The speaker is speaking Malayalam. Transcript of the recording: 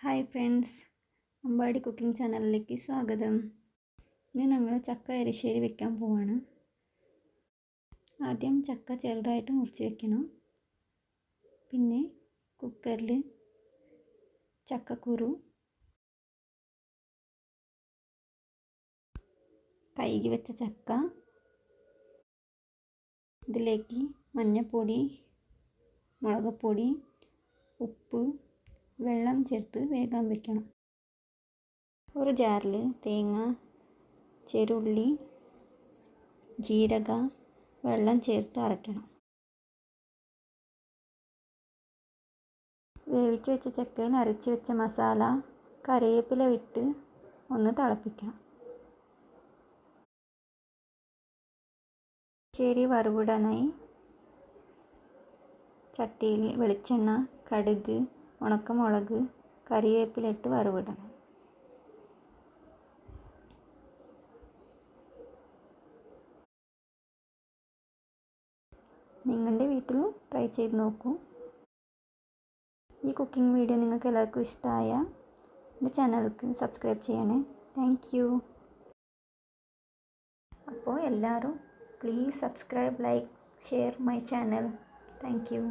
ഹായ് ഫ്രണ്ട്സ്, അമ്പാടി കുക്കിംഗ് ചാനലിലേക്ക് സ്വാഗതം. ഇന്ന് ഞങ്ങൾ ചക്ക എരിശ്ശേരി വെക്കാൻ പോവാണ്. ആദ്യം ചക്ക ചെറുതായിട്ട് മുറിച്ച് വെക്കണം. പിന്നെ കുക്കറിൽ ചക്കക്കുരു, കഴുകി വെച്ച ചക്ക, ഇതിലേക്ക് മഞ്ഞൾപ്പൊടി, മുളകുപൊടി, ഉപ്പ്, വെള്ളം ചേർത്ത് വേകാൻ വെക്കണം. ഒരു ജാറിൽ തേങ്ങ, ചെറുള്ളി, ജീരക, വെള്ളം ചേർത്ത് അരയ്ക്കണം. വേവിച്ച് വെച്ച ചക്കയിൽ അരച്ച് വെച്ച മസാല കറിവേപ്പില ഇട്ട് ഒന്ന് തിളപ്പിക്കണം. എരിശ്ശേരി വറുവിടാനായി ചട്ടിയിൽ വെളിച്ചെണ്ണ, കടുക്, ഉണക്കമുളക്, കറിവേപ്പില ഇട്ട് വറുവിടണം. നിങ്ങളുടെ വീട്ടിലും ട്രൈ ചെയ്ത് നോക്കൂ. ഈ കുക്കിംഗ് വീഡിയോ നിങ്ങൾക്ക് എല്ലാവർക്കും ഇഷ്ടമായ എൻ്റെ ചാനലിലേക്ക് സബ്സ്ക്രൈബ് ചെയ്യണേ. Thank you. അപ്പോൾ എല്ലാവരും please subscribe, like, share my channel. Thank you.